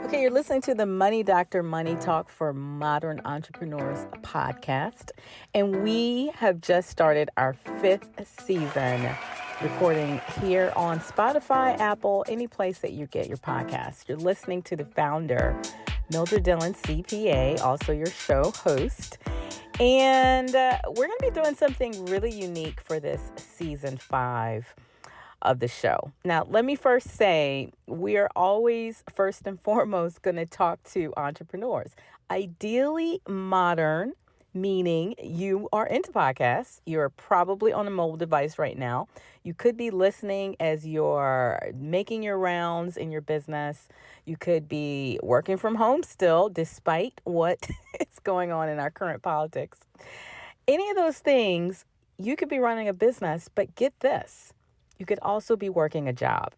Okay, you're listening to the Money Doctor Money Talk for Modern Entrepreneurs podcast. And we have just started our 5th season recording here on Spotify, Apple, any place that you get your podcast. You're listening to the founder, Mildred Dillon, CPA, also your show host. And we're going to be doing something really unique for this season 5 of the show. Now, let me first say, we are always first and foremost going to talk to entrepreneurs, ideally modern, meaning you are into podcasts. You're probably on a mobile device right now. You could be listening as you're making your rounds in your business. You could be working from home still, despite what is going on in our current politics. Any of those things, you could be running a business, but get this. You could also be working a job.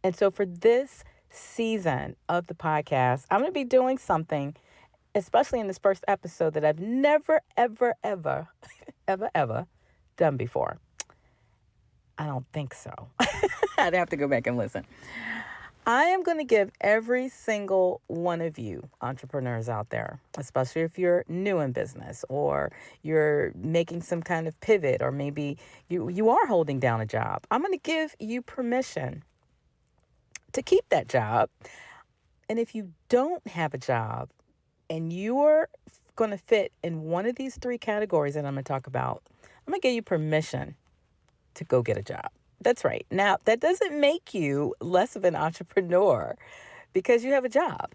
And so for this season of the podcast, I'm going to be doing something, especially in this first episode, that I've never, ever done before. I don't think so. I'd have to go back and listen. I am going to give every single one of you entrepreneurs out there, especially if you're new in business or you're making some kind of pivot, or maybe you are holding down a job. I'm going to give you permission to keep that job. And if you don't have a job and you're going to fit in one of these 3 categories that I'm going to talk about, I'm going to give you permission to go get a job. That's right. Now, that doesn't make you less of an entrepreneur because you have a job.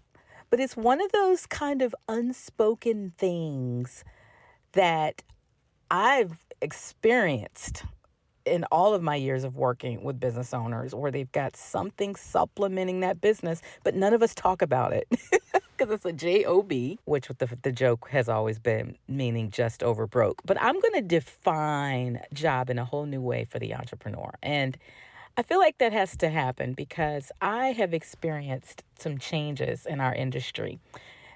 But it's one of those kind of unspoken things that I've experienced in all of my years of working with business owners, where they've got something supplementing that business, but none of us talk about it because it's a J.O.B, which the joke has always been meaning just over broke. But I'm going to define job in a whole new way for the entrepreneur. And I feel like that has to happen because I have experienced some changes in our industry,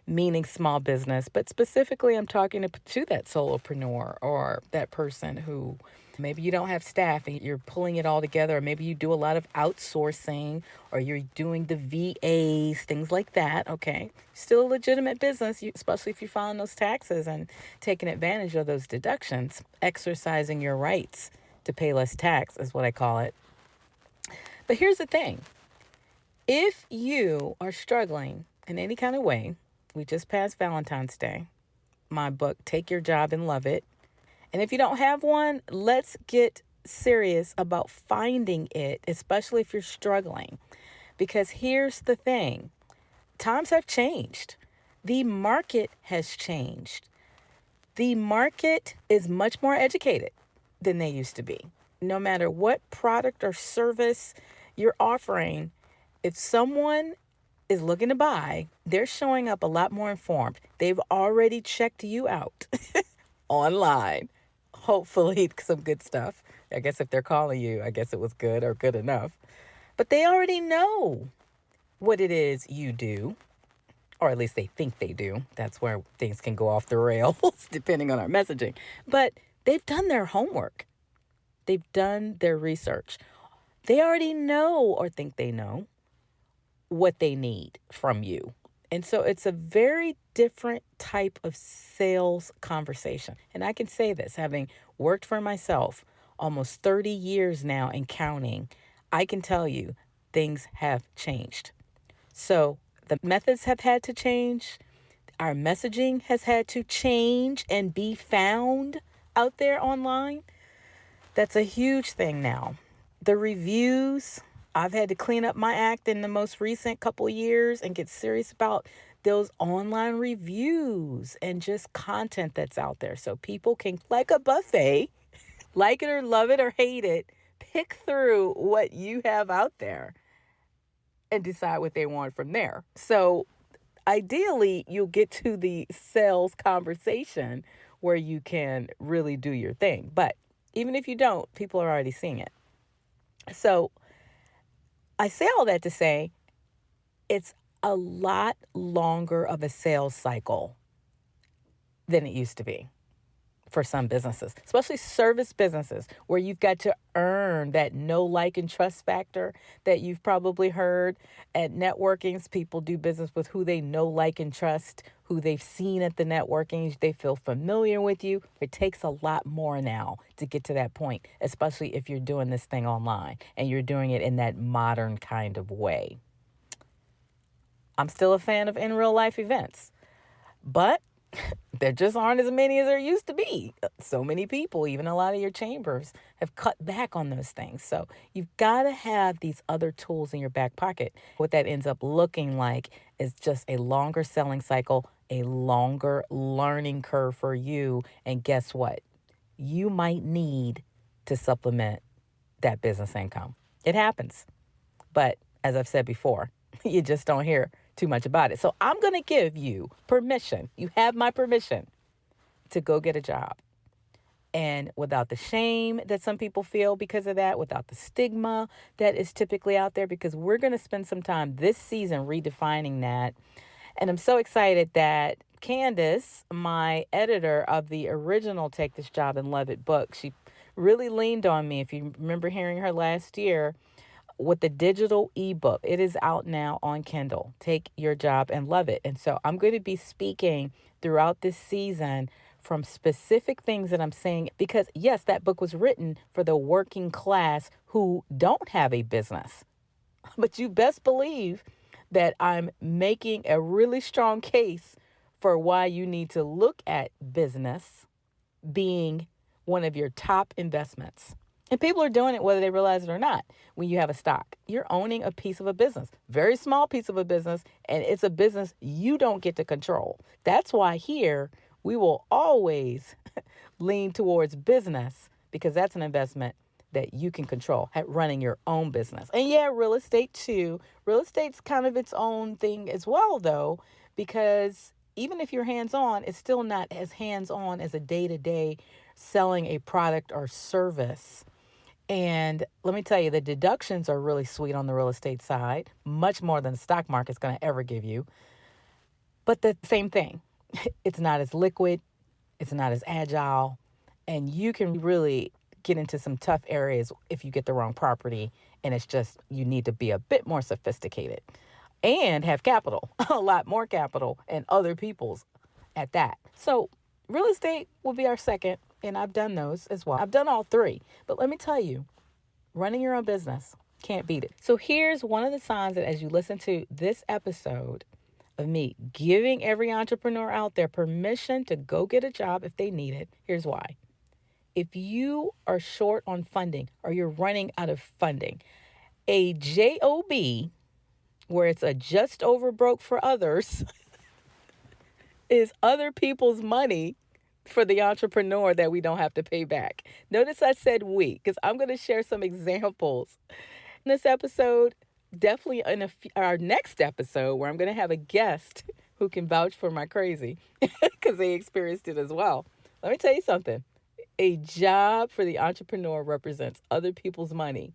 meaning small business, but specifically I'm talking to that solopreneur or that person who maybe you don't have staff and you're pulling it all together, or maybe you do a lot of outsourcing, or you're doing the VAs, things like that. Okay, still a legitimate business, especially if you're filing those taxes and taking advantage of those deductions. Exercising your rights to pay less tax is what I call it. But here's the thing. If you are struggling in any kind of way, we just passed Valentine's Day. My book, Take Your Job and Love It. And if you don't have one, let's get serious about finding it, especially if you're struggling. Because here's the thing. Times have changed. The market has changed. The market is much more educated than they used to be. No matter what product or service you're offering, if someone is looking to buy, they're showing up a lot more informed. They've already checked you out online. Hopefully some good stuff. I guess if they're calling you, I guess it was good or good enough. But they already know what it is you do, or at least they think they do. That's where things can go off the rails, depending on our messaging. But they've done their homework. They've done their research. They already know or think they know what they need from you. And so it's a very different type of sales conversation. And I can say this, having worked for myself almost 30 years now and counting, I can tell you things have changed. So the methods have had to change. Our messaging has had to change and be found out there online. That's a huge thing now. The reviews, I've had to clean up my act in the most recent couple years and get serious about those online reviews and just content that's out there. So people can, like a buffet, like it or love it or hate it, pick through what you have out there and decide what they want from there. So ideally, you'll get to the sales conversation where you can really do your thing. But even if you don't, people are already seeing it. So I say all that to say it's a lot longer of a sales cycle than it used to be for some businesses, especially service businesses, where you've got to earn that know, like, and trust factor that you've probably heard at networkings. People do business with who they know, like, and trust, who they've seen at the networking. They feel familiar with you. It takes a lot more now to get to that point, especially if you're doing this thing online and you're doing it in that modern kind of way. I'm still a fan of in real life events, but there just aren't as many as there used to be. So many people, even a lot of your chambers, have cut back on those things. So you've got to have these other tools in your back pocket. What that ends up looking like is just a longer selling cycle, a longer learning curve for you. And guess what? You might need to supplement that business income. It happens. But as I've said before, you just don't hear too much about it. So I'm going to give you permission. You have my permission to go get a job. And without the shame that some people feel because of that, without the stigma that is typically out there, because we're going to spend some time this season redefining that. And I'm so excited that Candace, my editor of the original Take This Job and Love It book, she really leaned on me. If you remember hearing her last year, with the digital ebook. It is out now on Kindle. Take Your Job and Love It. And so I'm going to be speaking throughout this season from specific things that I'm saying, because yes, that book was written for the working class who don't have a business. But you best believe that I'm making a really strong case for why you need to look at business being one of your top investments. And people are doing it whether they realize it or not. When you have a stock, you're owning a piece of a business, very small piece of a business, and it's a business you don't get to control. That's why here we will always lean towards business, because that's an investment that you can control at running your own business. And yeah, real estate too. Real estate's kind of its own thing as well, though, because even if you're hands-on, it's still not as hands-on as a day-to-day selling a product or service. And let me tell you, the deductions are really sweet on the real estate side, much more than the stock market's going to ever give you. But the same thing, it's not as liquid, it's not as agile, and you can really get into some tough areas if you get the wrong property, and it's just you need to be a bit more sophisticated and have capital, a lot more capital, and other people's at that. So real estate will be our second. And I've done those as well. I've done all three. But let me tell you, running your own business, can't beat it. So here's one of the signs that as you listen to this episode of me giving every entrepreneur out there permission to go get a job if they need it. Here's why. If you are short on funding or you're running out of funding, a J.O.B, where it's a just over broke for others, is other people's money for the entrepreneur that we don't have to pay back. Notice I said we, because I'm going to share some examples in this episode, definitely in our next episode, where I'm going to have a guest who can vouch for my crazy because they experienced it as well. Let me tell you something. A job for the entrepreneur represents other people's money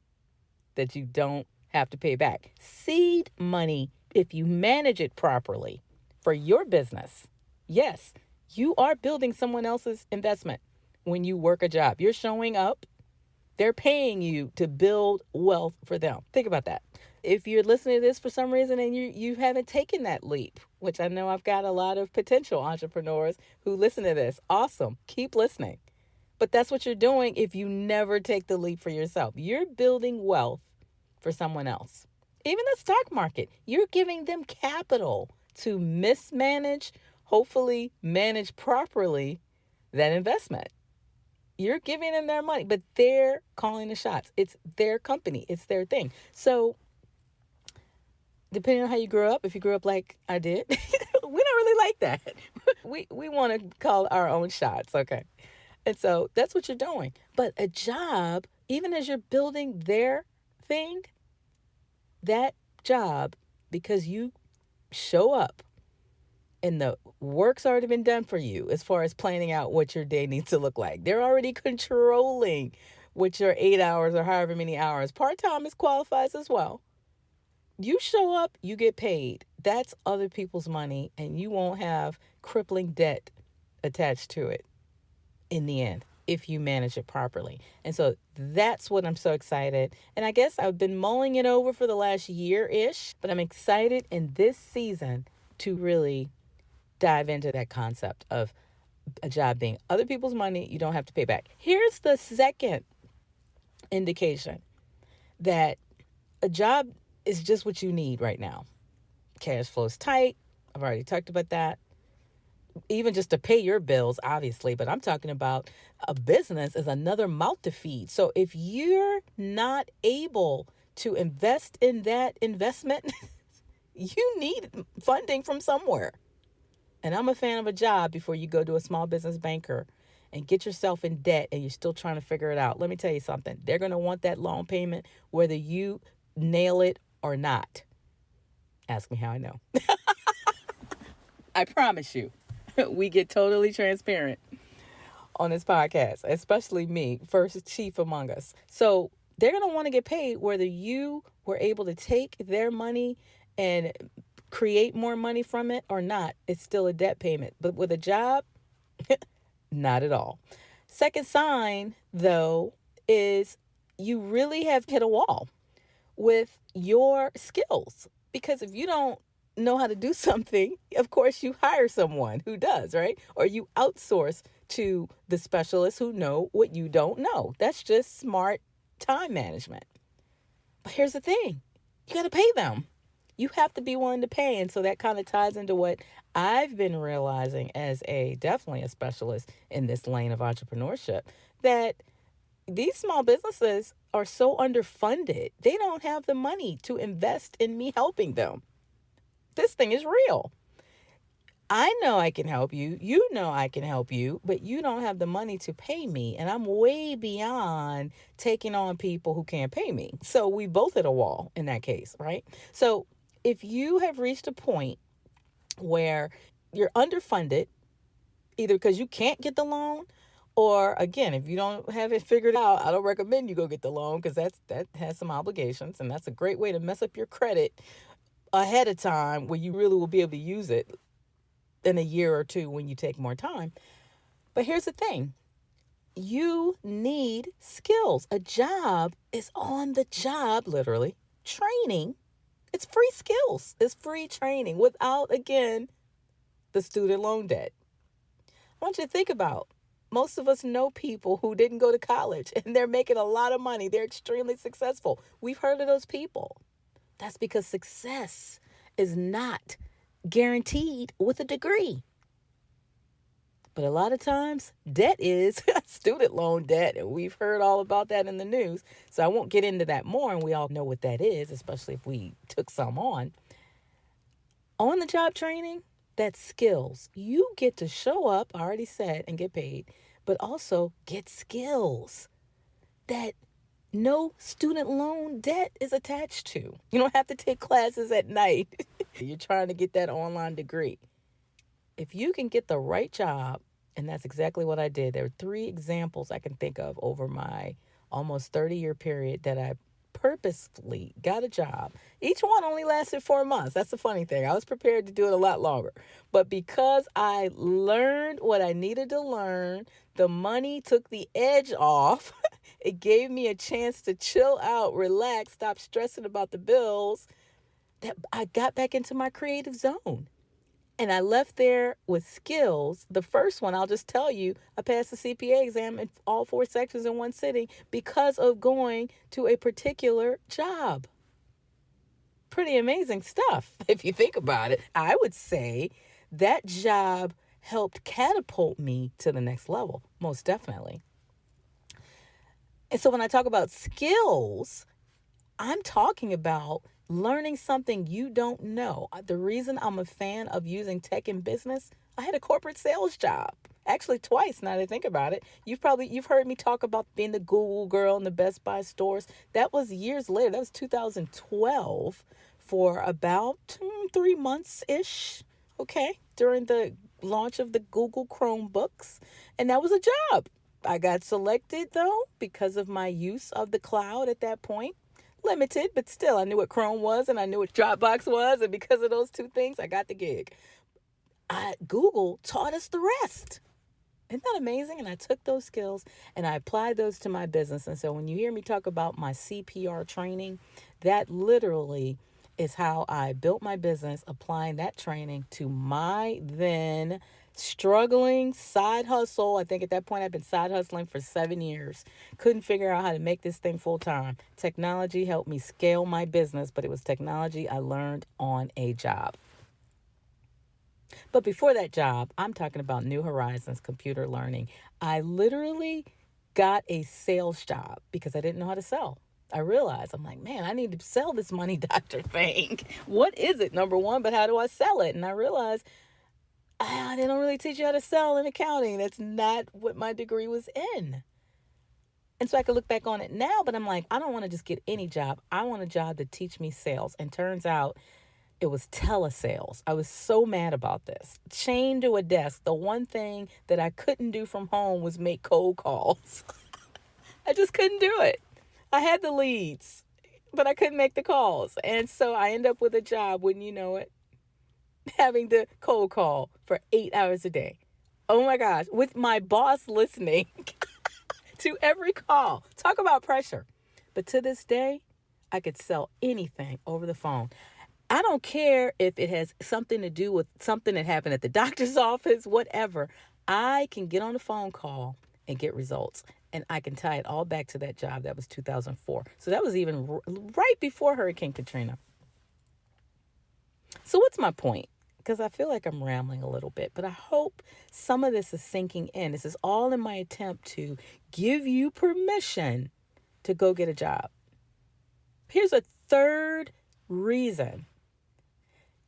that you don't have to pay back. Seed money, if you manage it properly for your business. Yes, you are building someone else's investment when you work a job. You're showing up. They're paying you to build wealth for them. Think about that. If you're listening to this for some reason and you haven't taken that leap, which I know I've got a lot of potential entrepreneurs who listen to this, awesome. Keep listening. But that's what you're doing if you never take the leap for yourself. You're building wealth for someone else. Even the stock market, you're giving them capital to mismanage, hopefully manage properly that investment. You're giving them their money, but they're calling the shots. It's their company. It's their thing. So depending on how you grew up, if you grew up like I did, we don't really like that. We want to call our own shots, okay? And so that's what you're doing. But a job, even as you're building their thing, that job, because you show up and the work's already been done for you as far as planning out what your day needs to look like. They're already controlling what your 8 hours or however many hours. Part-time is qualifies as well. You show up, you get paid. That's other people's money, and you won't have crippling debt attached to it in the end. if you manage it properly. And so that's what I'm so excited. And I guess I've been mulling it over for the last year-ish, but I'm excited in this season to really dive into that concept of a job being other people's money you don't have to pay back. Here's the second indication that a job is just what you need right now. Cash flow's tight. I've already talked about that. Even just to pay your bills, obviously, but I'm talking about a business is another mouth to feed. So if you're not able to invest in that investment, you need funding from somewhere. And I'm a fan of a job before you go to a small business banker and get yourself in debt and you're still trying to figure it out. Let me tell you something. They're going to want that loan payment whether you nail it or not. Ask me how I know. I promise you, we get totally transparent on this podcast, especially me, first chief among us. So they're going to want to get paid whether you were able to take their money and create more money from it or not. It's still a debt payment. But with a job, not at all. Second sign, though, is you really have hit a wall with your skills. Because if you don't know how to do something, of course you hire someone who does, right? Or you outsource to the specialists who know what you don't know. That's just smart time management. But here's the thing. You got to pay them. You have to be willing to pay. And so that kind of ties into what I've been realizing as definitely a specialist in this lane of entrepreneurship, that these small businesses are so underfunded. They don't have the money to invest in me helping them. This thing is real. I know I can help you. You know I can help you, but you don't have the money to pay me. And I'm way beyond taking on people who can't pay me. So we both hit a wall in that case, right? So if you have reached a point where you're underfunded, either because you can't get the loan, or again, if you don't have it figured out, I don't recommend you go get the loan because that has some obligations, and that's a great way to mess up your credit ahead of time where you really will be able to use it in a year or two when you take more time. But here's the thing. You need skills. A job is on the job, literally, training. It's free skills. It's free training without, again, the student loan debt. I want you to think about, most of us know people who didn't go to college and they're making a lot of money. They're extremely successful. We've heard of those people. That's because success is not guaranteed with a degree. But a lot of times, debt is student loan debt, and we've heard all about that in the news. So I won't get into that more, and we all know what that is, especially if we took some on. On the job training, that's skills. You get to show up, I already said, and get paid, but also get skills that no student loan debt is attached to. You don't have to take classes at night. You're trying to get that online degree. If you can get the right job, and that's exactly what I did. There are 3 examples I can think of over my almost 30-year period that I purposefully got a job. Each one only lasted 4 months. That's the funny thing. I was prepared to do it a lot longer. But because I learned what I needed to learn, the money took the edge off. It gave me a chance to chill out, relax, stop stressing about the bills. That I got back into my creative zone. And I left there with skills. The first one, I'll just tell you, I passed the CPA exam in all 4 sections in one sitting because of going to a particular job. Pretty amazing stuff, if you think about it. I would say that job helped catapult me to the next level, most definitely. And so when I talk about skills, I'm talking about learning something you don't know. The reason I'm a fan of using tech in business, I had a corporate sales job. Actually, twice, now that I think about it. You've heard me talk about being the Google girl in the Best Buy stores. That was years later. That was 2012 for about 3 months-ish, okay, during the launch of the Google Chromebooks. And that was a job. I got selected, though, because of my use of the cloud at that point. Limited, but still, I knew what Chrome was and I knew what Dropbox was. And because of those 2 things, I got the gig. Google taught us the rest. Isn't that amazing? And I took those skills and I applied those to my business. And so when you hear me talk about my CPR training, that literally is how I built my business, applying that training to my then struggling side hustle. I think at that point I'd been side hustling for 7 years. Couldn't figure out how to make this thing full time. Technology helped me scale my business, but it was technology I learned on a job. But before that job, I'm talking about New Horizons computer learning. I literally got a sales job because I didn't know how to sell. I realized, I'm like, man, I need to sell this money doctor thing. What is it, number one, but how do I sell it? And I realized, they don't really teach you how to sell in accounting. That's not what my degree was in. And so I could look back on it now, but I'm like, I don't want to just get any job. I want a job to teach me sales. And turns out it was telesales. I was so mad about this. Chained to a desk, the one thing that I couldn't do from home was make cold calls. I just couldn't do it. I had the leads, but I couldn't make the calls. And so I end up with a job, wouldn't you know it, having to cold call for 8 hours a day. Oh my gosh, with my boss listening to every call. Talk about pressure. But to this day, I could sell anything over the phone. I don't care if it has something to do with something that happened at the doctor's office, whatever. I can get on a phone call and get results. And I can tie it all back to that job. That was 2004. So that was even right before Hurricane Katrina. So what's my point? Because I feel like I'm rambling a little bit, but I hope some of this is sinking in. This is all in my attempt to give you permission to go get a job. Here's a third reason.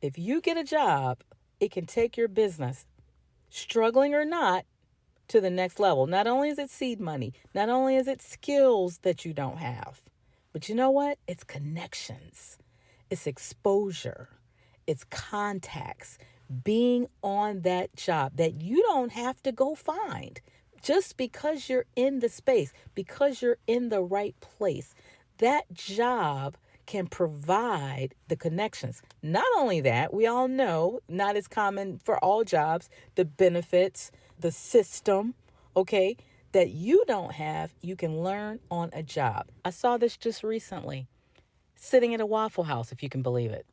If you get a job, it can take your business, struggling or not, to the next level. Not only is it seed money, not only is it skills that you don't have, but you know what? It's connections, it's exposure, it's contacts, being on that job that you don't have to go find just because you're in the space, because you're in the right place. That job can provide the connections. Not only that, we all know, not as common for all jobs, the benefits, the system, okay, that you don't have, you can learn on a job. I saw this just recently, sitting at a Waffle House, if you can believe it.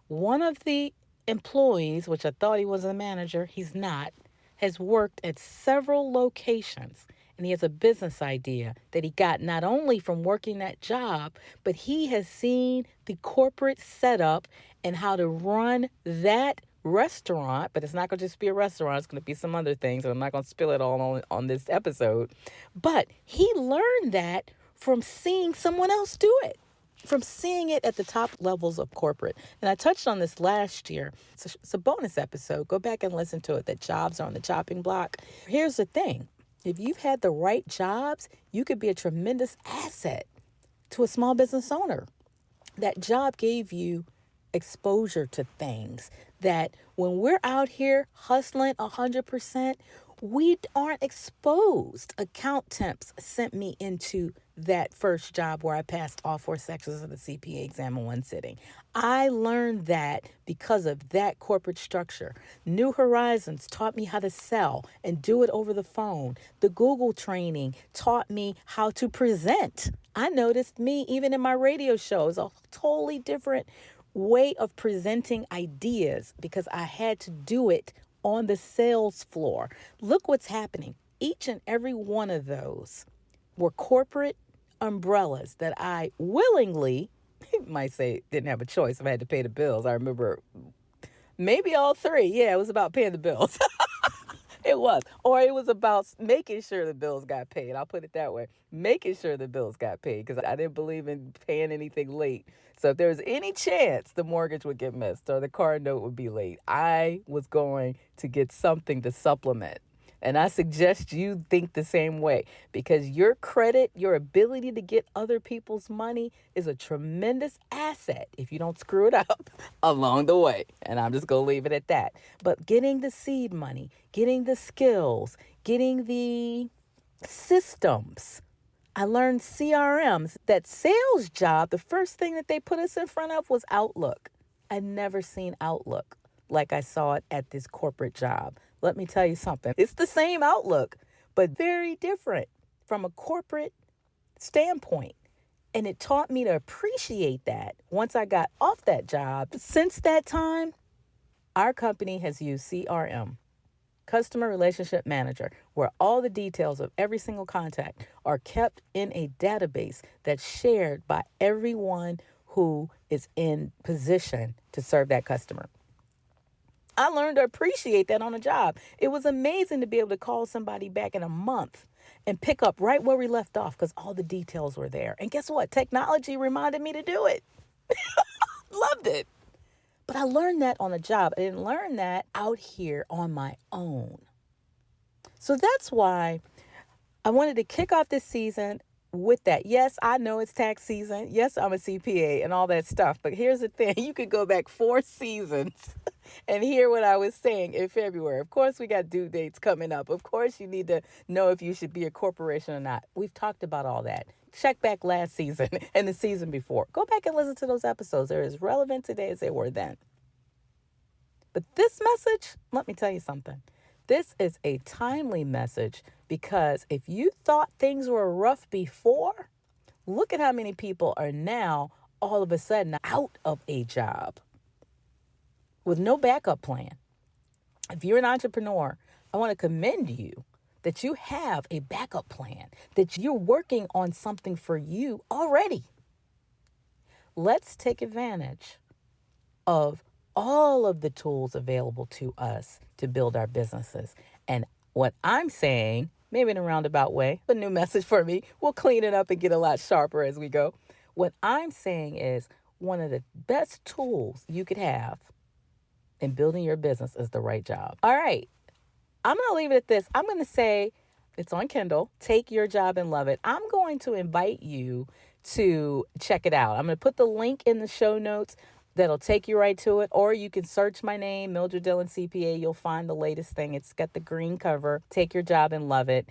One of the employees, which I thought he was a manager, he's not, has worked at several locations. And he has a business idea that he got not only from working that job, but he has seen the corporate setup and how to run that restaurant. But it's not going to just be a restaurant. It's going to be some other things. And I'm not going to spill it all on this episode. But he learned that from seeing someone else do it, from seeing it at the top levels of corporate. And I touched on this last year. It's a bonus episode. Go back and listen to it, that jobs are on the chopping block. Here's the thing. If you've had the right jobs, you could be a tremendous asset to a small business owner. That job gave you exposure to things that when we're out here hustling 100%, we aren't exposed. Account temps sent me into that first job where I passed all 4 sections of the CPA exam in one sitting. I learned that because of that corporate structure. New Horizons taught me how to sell and do it over the phone. The Google training taught me how to present. I noticed me, even in my radio shows, a totally different way of presenting ideas because I had to do it on the sales floor. Look what's happening. Each and every one of those were corporate umbrellas that I willingly, might say, didn't have a choice if I had to pay the bills. I remember maybe all 3. Yeah, it was about paying the bills. It was. Or it was about making sure the bills got paid. I'll put it that way. Making sure the bills got paid because I didn't believe in paying anything late. So if there was any chance the mortgage would get missed or the car note would be late, I was going to get something to supplement. And I suggest you think the same way because your credit, your ability to get other people's money is a tremendous asset if you don't screw it up along the way. And I'm just going to leave it at that. But getting the seed money, getting the skills, getting the systems. I learned CRMs. That sales job, the first thing that they put us in front of was Outlook. I'd never seen Outlook like I saw it at this corporate job. Let me tell you something. It's the same outlook, but very different from a corporate standpoint. And it taught me to appreciate that once I got off that job. Since that time, our company has used CRM, Customer Relationship Manager, where all the details of every single contact are kept in a database that's shared by everyone who is in position to serve that customer. I learned to appreciate that on the job. It was amazing to be able to call somebody back in a month and pick up right where we left off because all the details were there. And guess what? Technology reminded me to do it. Loved it. But I learned that on the job. I didn't learn that out here on my own. So that's why I wanted to kick off this season with that. Yes, I know it's tax season. Yes, I'm a CPA and all that stuff. But here's the thing. You could go back 4 seasons and hear what I was saying in February. Of course, we got due dates coming up. Of course, you need to know if you should be a corporation or not. We've talked about all that. Check back last season and the season before. Go back and listen to those episodes. They're as relevant today as they were then. But this message, let me tell you something. This is a timely message because if you thought things were rough before, look at how many people are now all of a sudden out of a job with no backup plan. If you're an entrepreneur, I want to commend you that you have a backup plan, that you're working on something for you already. Let's take advantage of all of the tools available to us to build our businesses. And what I'm saying, maybe in a roundabout way, a new message for me, we'll clean it up and get a lot sharper as we go. What I'm saying is one of the best tools you could have in building your business is the right job. All right. I'm going to leave it at this. I'm going to say it's on Kindle. Take Your Job and Love It. I'm going to invite you to check it out. I'm going to put the link in the show notes. That'll take you right to it. Or you can search my name, Mildred Dillon CPA. You'll find the latest thing. It's got the green cover. Take Your Job and Love It.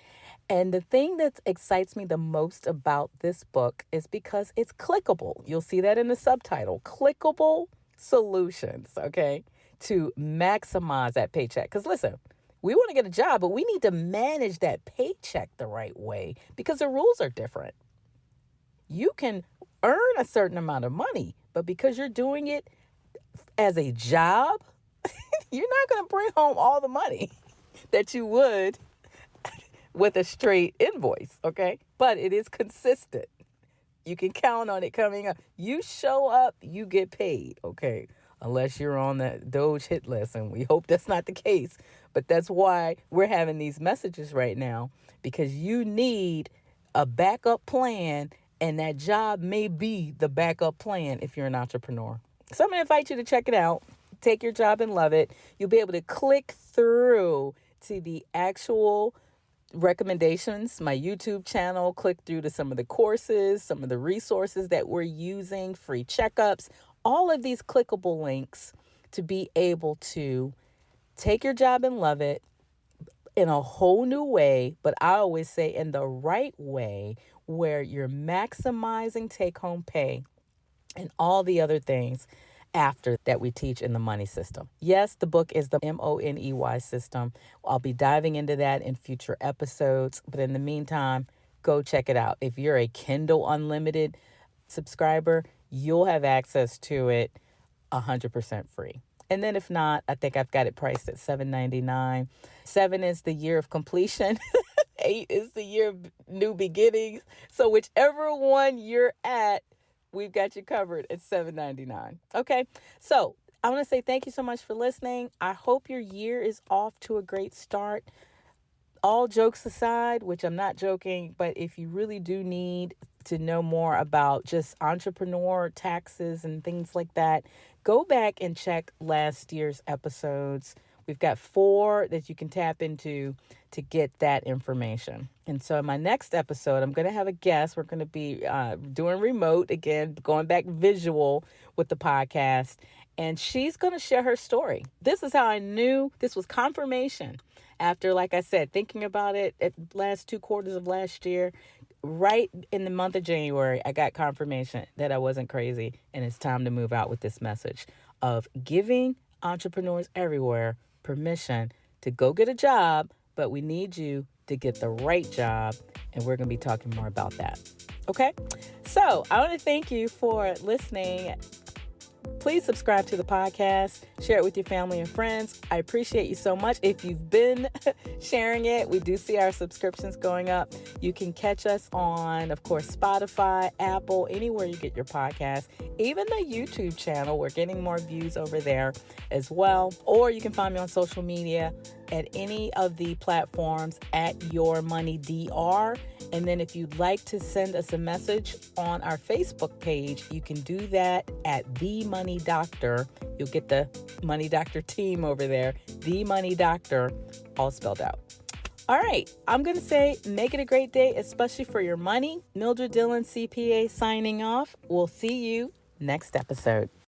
And the thing that excites me the most about this book is because it's clickable. You'll see that in the subtitle. Clickable solutions, okay, to maximize that paycheck. Because listen, we want to get a job, but we need to manage that paycheck the right way because the rules are different. You can earn a certain amount of money, but because you're doing it as a job, you're not going to bring home all the money that you would with a straight invoice, okay? But it is consistent. You can count on it coming up. You show up, you get paid, okay? Unless you're on the Doge hit list, and we hope that's not the case. But that's why we're having these messages right now, because you need a backup plan. And that job may be the backup plan if you're an entrepreneur. So I'm going to invite you to check it out. Take Your Job and Love It. You'll be able to click through to the actual recommendations, my YouTube channel, click through to some of the courses, some of the resources that we're using, free checkups, all of these clickable links to be able to take your job and love it in a whole new way. But I always say in the right way, where you're maximizing take-home pay and all the other things after that we teach in the money system. Yes, the book is the MONEY system. I'll be diving into that in future episodes. But in the meantime, go check it out. If you're a Kindle Unlimited subscriber, you'll have access to it 100% free. And then if not, I think I've got it priced at $7.99. 7 is the year of completion. 8 is the year of new beginnings. So whichever one you're at, we've got you covered at $7.99. Okay. So I want to say thank you so much for listening. I hope your year is off to a great start. All jokes aside, which I'm not joking, but if you really do need to know more about just entrepreneur taxes and things like that, go back and check last year's episodes. We've got 4 that you can tap into to get that information. And so in my next episode, I'm going to have a guest. We're going to be doing remote again, going back visual with the podcast. And she's going to share her story. This is how I knew this was confirmation. After, like I said, thinking about it at last 2 quarters of last year, right in the month of January, I got confirmation that I wasn't crazy. And it's time to move out with this message of giving entrepreneurs everywhere permission to go get a job, but we need you to get the right job. And we're going to be talking more about that. Okay? So I want to thank you for listening. Please subscribe to the podcast, share it with your family and friends. I appreciate you so much. If you've been sharing it, we do see our subscriptions going up. You can catch us on, of course, Spotify, Apple, anywhere you get your podcast, even the YouTube channel. We're getting more views over there as well. Or you can find me on social media at any of the platforms at Your Money Dr. And then if you'd like to send us a message on our Facebook page, you can do that at The Money Doctor. You'll get the Money Doctor team over there, The Money Doctor, all spelled out. All right, I'm going to say make it a great day, especially for your money. Mildred Dillon, CPA, signing off. We'll see you next episode.